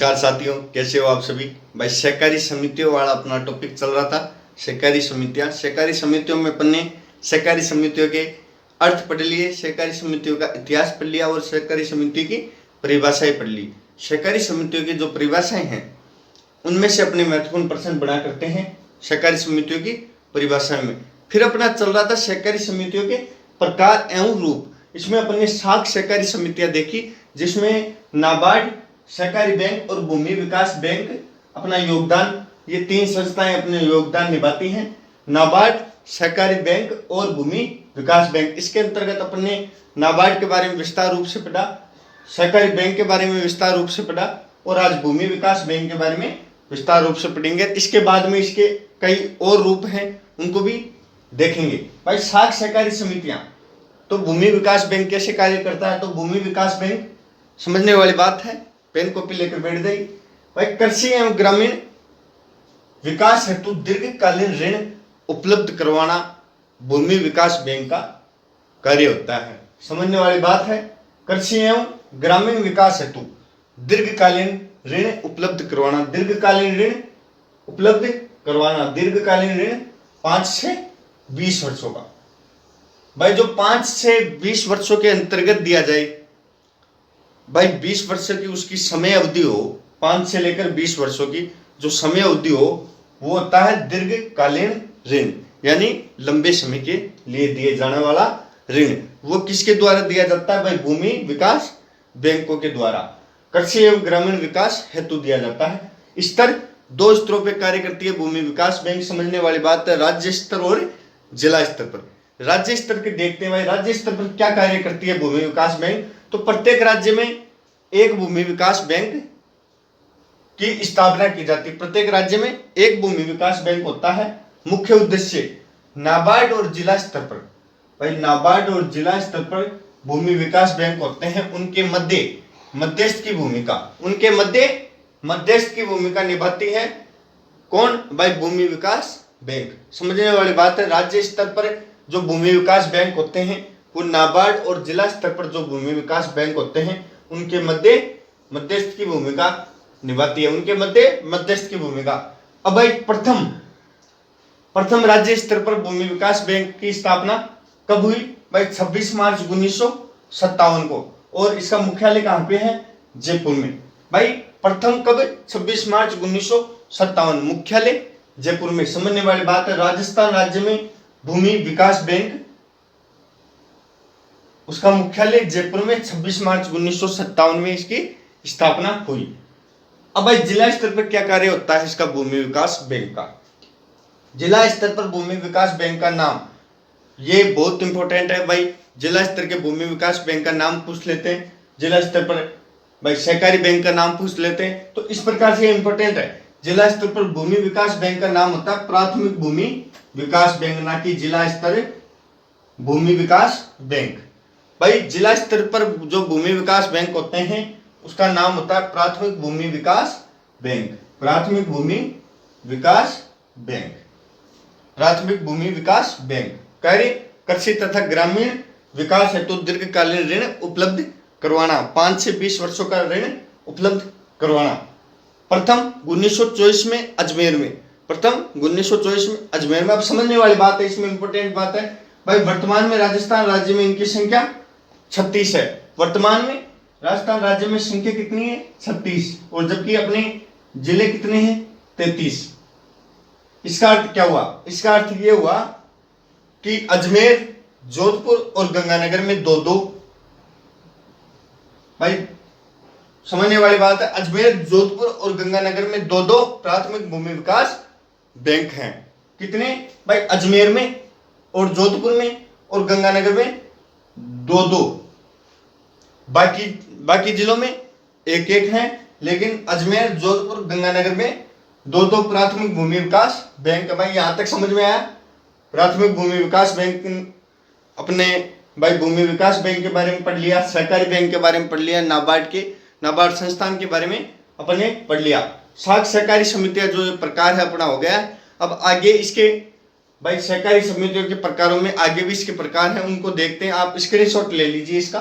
नमस्कार साथियों, कैसे हो आप सभी। भाई सहकारी समितियों वाला अपना टॉपिक चल रहा था। सहकारी समितियों में अपन ने सहकारी समितियों के अर्थ पढ़ लिए, सहकारी समितियों का इतिहास पढ़ लिया और सहकारी समिति की परिभाषाएं पढ़ ली। सहकारी समितियों की जो परिभाषाएं हैं उनमें से अपने महत्वपूर्ण प्रश्न बना करते हैं सहकारी समितियों की परिभाषा में। फिर अपना चल रहा था सहकारी समितियों के प्रकार एवं रूप। इसमें अपन ने 7 सहकारी समितियां देखी, जिसमें नाबार्ड, सहकारी बैंक और भूमि विकास बैंक अपना योगदान, ये 3 संस्थाएं अपने योगदान निभाती हैं। नाबार्ड, सहकारी बैंक और भूमि विकास बैंक। इसके अंतर्गत अपन ने नाबार्ड के बारे में विस्तार रूप से पढ़ा, सहकारी बैंक के बारे में विस्तार रूप से पढ़ा और आज भूमि विकास बैंक के बारे में विस्तार रूप से पढ़ेंगे। इसके बाद में इसके कई और रूप हैं, उनको भी देखेंगे। भाई 7 सहकारी समितियां, तो भूमि विकास बैंक कैसे कार्य करता है, तो भूमि विकास बैंक समझने वाली बात है। पेन कॉपी लेकर बैठ गई। भाई कृषि एवं ग्रामीण विकास हेतु दीर्घकालीन ऋण उपलब्ध करवाना भूमि विकास बैंक का कार्य होता है। समझने वाली बात है। कृषि एवं ग्रामीण विकास हेतु दीर्घकालीन ऋण उपलब्ध करवाना, दीर्घकालीन ऋण उपलब्ध करवाना, दीर्घकालीन ऋण 5 से 20 वर्षों का। भाई जो 5 से 20 वर्षों के अंतर्गत दिया जाए, भाई 20 वर्ष की उसकी समय अवधि हो, 5 से लेकर 20 वर्षों की जो समय अवधि हो, वो होता है दीर्घकालीन ऋण, यानी लंबे समय के लिए दिए जाने वाला ऋण। वो किसके द्वारा दिया जाता है, भाई भूमि विकास बैंकों के द्वारा कृषि एवं ग्रामीण विकास हेतु दिया जाता है। स्तर 2 स्तरों पर कार्य करती है भूमि विकास बैंक। समझने वाली बात है, राज्य स्तर और जिला स्तर पर। राज्य स्तर के देखते हैं भाई, राज्य स्तर पर क्या कार्य करती है भूमि विकास बैंक। तो प्रत्येक राज्य में एक भूमि विकास बैंक की स्थापना की जाती है। प्रत्येक राज्य में एक भूमि विकास बैंक होता है। मुख्य उद्देश्य नाबार्ड और जिला स्तर पर, भाई नाबार्ड और जिला स्तर पर भूमि विकास बैंक होते हैं। उनके मध्य मध्यस्थ की भूमिका, उनके मध्य मध्यस्थ की भूमिका निभाती है कौन, भाई भूमि विकास बैंक। समझने वाली बात है। राज्य स्तर पर जो भूमि विकास बैंक होते हैं वो नाबार्ड और जिला स्तर पर जो भूमि विकास बैंक होते हैं उनके मध्य मध्यस्थ की भूमिका निभाती है, उनके मध्य मध्यस्थ की भूमिका। अब भाई प्रथम राज्य स्तर पर भूमि विकास बैंक की स्थापना कब हुई, भाई 26 मार्च 1957 को। और इसका मुख्यालय कहां पे है, जयपुर में। भाई प्रथम कब, 26 मार्च 1957, मुख्यालय जयपुर में। समझने वाली बात है। राजस्थान राज्य में भूमि विकास बैंक, उसका मुख्यालय जयपुर में 26 मार्च 1957 में इसकी स्थापना हुई। अब भाई जिला स्तर पर क्या कार्य होता है इसका, भूमि विकास बैंक का। जिला स्तर पर भूमि विकास बैंक का नाम, ये बहुत इंपॉर्टेंट है भाई। जिला स्तर के भूमि विकास बैंक का नाम पूछ लेते हैं। जिला स्तर पर भाई सहकारी बैंक का नाम पूछ लेते हैं। तो इस प्रकार से इंपॉर्टेंट है। जिला स्तर पर भूमि विकास बैंक का नाम होता है प्राथमिक भूमि विकास बैंक, ना कि जिला स्तर भूमि विकास बैंक। भाई जिला स्तर पर जो भूमि विकास बैंक होते हैं उसका नाम होता है प्राथमिक भूमि विकास बैंक, प्राथमिक भूमि विकास बैंक, प्राथमिक भूमि विकास बैंक। कार्य कृषि तथा ग्रामीण विकास हेतु दीर्घकालीन ऋण उपलब्ध करवाना, 5 से 20 वर्षों का ऋण उपलब्ध करवाना। प्रथम 1924 में अजमेर में, प्रथम 1924 में अजमेर में। अब समझने वाली बात है, इसमें इंपॉर्टेंट बात है भाई। वर्तमान में राजस्थान राज्य में इनकी संख्या 36 है। वर्तमान में राजस्थान राज्य में संख्या कितनी है, 36, और जबकि अपने जिले कितने हैं, 33। इसका अर्थ क्या हुआ, इसका अर्थ ये हुआ कि अजमेर, जोधपुर और गंगानगर में 2-2, भाई समझने वाली बात है। अजमेर, जोधपुर और गंगानगर में 2-2 प्राथमिक भूमि विकास बैंक हैं। कितने, भाई अजमेर में और जोधपुर में और गंगानगर में 2-2, बाकी जिलों में 1-1 हैं, लेकिन अजमेर, जोधपुर, गंगानगर में 2-2 प्राथमिक भूमि विकास बैंक। भाई यहां तक समझ में आया। प्राथमिक भूमि विकास बैंक अपने भाई भूमि विकास बैंक के बारे में पढ़ लिया, सहकारी बैंक के बारे में पढ़ लिया, नाबार्ड संस्थान के बारे में अपने पढ़ लिया। 7 सहकारी समितियां जो प्रकार है अपना हो गया। अब आगे इसके भाई सहकारी समितियों के प्रकारों में आगे भी इसके प्रकार हैं, उनको देखते हैं। आप स्क्रीनशॉट ले लीजिए इसका।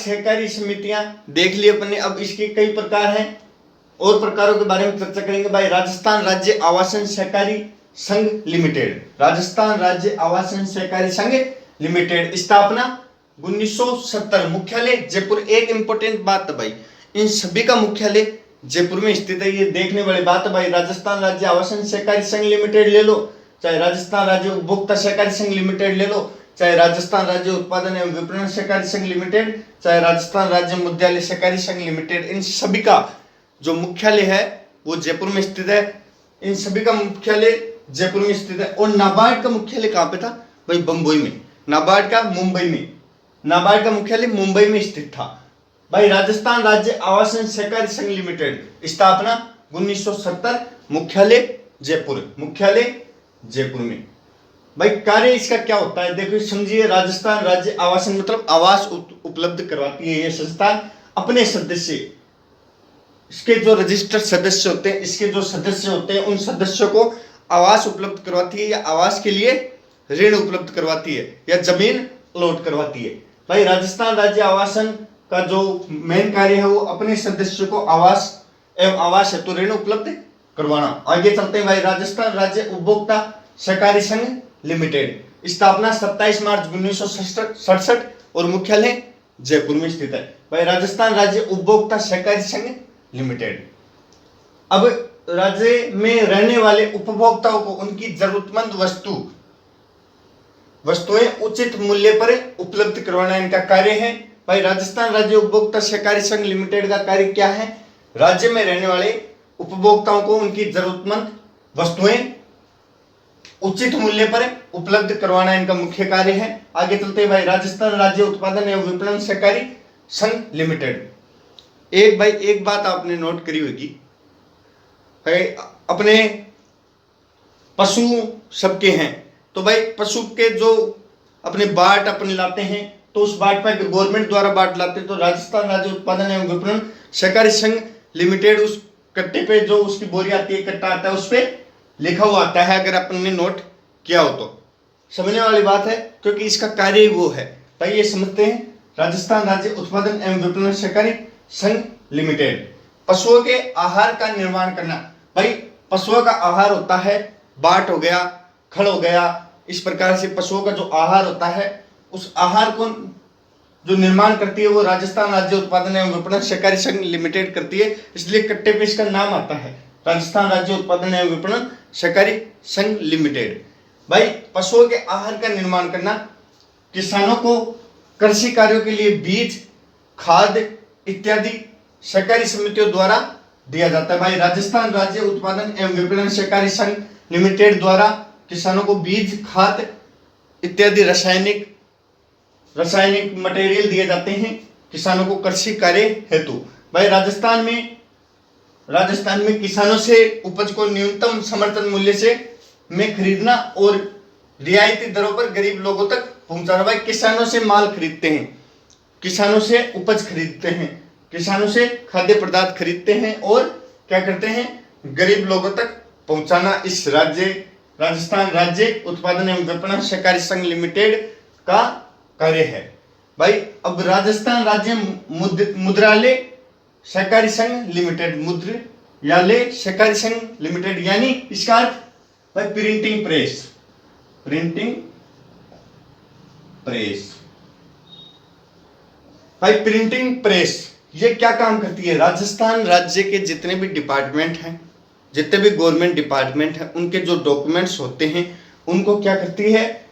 सहकारी समितियां देख ली अपने। अब इसके कई प्रकार हैं और प्रकारों के बारे में चर्चा करेंगे भाई। राजस्थान राज्य आवासन सहकारी संघ लिमिटेड, राजस्थान राज्य आवासन सहकारी संघ लिमिटेड, स्थापना 1970, मुख्यालय जयपुर। एक इंपॉर्टेंट बात है भाई, इन सभी का मुख्यालय जयपुर में स्थित है, ये देखने वाली बात है भाई। राजस्थान राज्य आवासन सहकारी संघ लिमिटेड ले लो, चाहे राजस्थान राज्य उपभोक्ता सहकारी संघ लिमिटेड ले लो, चाहे राजस्थान राज्य उत्पादन एवं विपणन सहकारी संघ लिमिटेड, चाहे राजस्थान राज्य मुद्यालय सहकारी संघ लिमिटेड, इन सभी का जो मुख्यालय है वो जयपुर में स्थित है। इन सभी का मुख्यालय जयपुर में स्थित है। और नाबार्ड का मुख्यालय कहाँ पे था भाई? बंबई में। नाबार्ड का मुंबई में, नाबार्ड का मुख्यालय मुंबई में स्थित था भाई। राजस्थान राज्य आवासन सहकारी संघ लिमिटेड, स्थापना 1970, मुख्यालय जयपुर, मुख्यालय जयपुर में। भाई कार्य इसका क्या होता है देखो समझिए। राजस्थान राज्य आवासन मतलब आवास उपलब्ध करवाती है ये संस्थान अपने सदस्य, इसके जो रजिस्टर्ड सदस्य होते हैं, इसके जो सदस्य होते हैं उन सदस्यों को आवास उपलब्ध करवाती है, या आवास के लिए ऋण उपलब्ध करवाती है, या जमीन अलॉट करवाती है। भाई राजस्थान राज्य आवासन का जो मेन कार्य है वो अपने सदस्यों को आवास एवं आवास हेतु ऋण उपलब्ध करवाना। आगे चलते हैं भाई। राजस्थान राज्य उपभोक्ता सहकारी संघ लिमिटेड, स्थापना 27 मार्च 1967 और मुख्यालय जयपुर में स्थित है भाई। राजस्थान राज्य उपभोक्ता सहकारी संघ लिमिटेड। अब राज्य में रहने वाले उपभोक्ताओं को उनकी जरूरतमंद वस्तुएं उचित मूल्य पर उपलब्ध करवाना इनका कार्य है भाई। राजस्थान राज्य उपभोक्ता सहकारी संघ लिमिटेड का कार्य क्या है? राज्य में रहने वाले उपभोक्ताओं को उनकी जरूरतमंद वस्तुएं उचित मूल्य पर उपलब्ध करवाना इनका मुख्य कार्य है। आगे चलते हैं भाई। राजस्थान राज्य उत्पादन एवं विपणन सहकारी संघ लिमिटेड। एक बात आपने नोट करी होगी भाई, अपने पशु सबके हैं तो भाई पशु के जो अपने बाट अपने लाते हैं तो उस बाट पर गवर्नमेंट द्वारा बाट लाते हैं तो राजस्थान राज्य उत्पादन एवं विपणन सहकारी संघ लिमिटेड उस कट्टे पे जो उसकी बोरी आती है, कट्टा आता है, उस पे लिखा हुआ आता है। अगर अपन ने नोट किया हो तो समझने वाली बात है, क्योंकि इसका कार्य ही वो है भाई। ये समझते हैं राजस्थान राज्य उत्पादन एवं विपणन सहकारी संघ लिमिटेड। पशुओं के आहार का निर्माण करना भाई। पशुओं का आहार होता है बाट हो गया, खड़ हो गया, इस प्रकार से पशुओं का जो आहार होता है उस आहार को जो निर्माण करती है वो राजस्थान राज्य उत्पादन एवं विपणन सहकारी संघ लिमिटेड करती है, इसलिए कट्टे पे इसका नाम आता है राजस्थान राज्य उत्पादन एवं विपणन सहकारी संघ लिमिटेड। भाई पशुओं के आहार का निर्माण करना, किसानों को कृषि कार्यों के लिए बीज, खाद इत्यादि सहकारी समितियों द्वारा दिया जाता है। भाई राजस्थान राज्य उत्पादन एवं विपणन सहकारी संघ लिमिटेड द्वारा किसानों को बीज, खाद इत्यादि रासायनिक मटेरियल दिए जाते हैं किसानों को कृषि कार्य हेतु। भाई राजस्थान में किसानों से उपज को न्यूनतम समर्थन मूल्य से में खरीदना और रियायती दरों पर गरीब लोगों तक पहुंचाना। भाई किसानों से माल खरीदते हैं, किसानों से उपज खरीदते हैं, किसानों से खाद्य पदार्थ खरीदते हैं और क्या करते हैं? गरीब लोगों तक पहुंचाना इस राजस्थान राज्य उत्पादन एवं विपणन सहकारी संघ लिमिटेड का कार्य है। भाई अब राजस्थान राज्य मुद्रालय सहकारी संघ लिमिटेड, मुद्रालय सहकारी संघ लिमिटेड यानी इसका अर्थ भाई प्रिंटिंग प्रेस। भाई प्रिंटिंग प्रेस ये क्या काम करती है? राजस्थान राज्य के जितने भी डिपार्टमेंट हैं, जितने भी गवर्नमेंट डिपार्टमेंट हैं, उनके जो डॉक्यूमेंट्स होते हैं उनको क्या करती है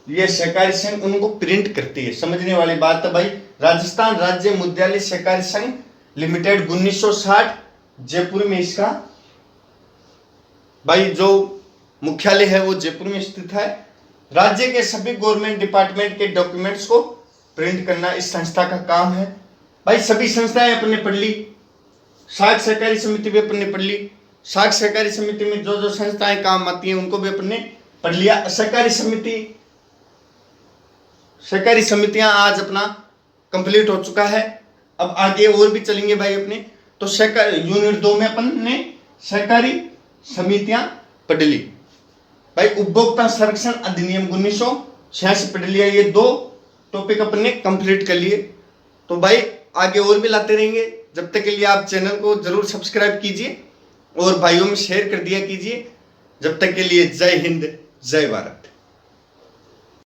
ये सहकारी संघ? उनको प्रिंट करती है। समझने वाली बात है भाई। राजस्थान राज्य मुद्यालय सहकारी संघ लिमिटेड 1960 जयपुर में इसका भाई जो मुख्यालय है वो जयपुर में स्थित है। राज्य के सभी गवर्नमेंट डिपार्टमेंट के डॉक्यूमेंट्स को प्रिंट करना इस संस्था का काम है। भाई सभी संस्थाएं अपन ने पढ़ ली, साख सहकारी समिति भी अपन ने पढ़ ली, साख सहकारी समिति में जो जो संस्थाएं काम आती हैं उनको भी अपन ने पढ़ लिया। सहकारी समितियां आज अपना कंप्लीट हो चुका है। अब आगे और भी चलेंगे भाई अपने। तो यूनिट 2 में अपन ने सहकारी समितियां पढ़ ली भाई। उपभोक्ता संरक्षण अधिनियम 1986 पढ़ लिया। ये 2 टॉपिक अपन ने कंप्लीट कर लिए। तो भाई आगे और भी लाते रहेंगे। जब तक के लिए आप चैनल को जरूर सब्सक्राइब कीजिए और भाइयों में शेयर कर दिया कीजिए। जब तक के लिए जय हिंद, जय भारत।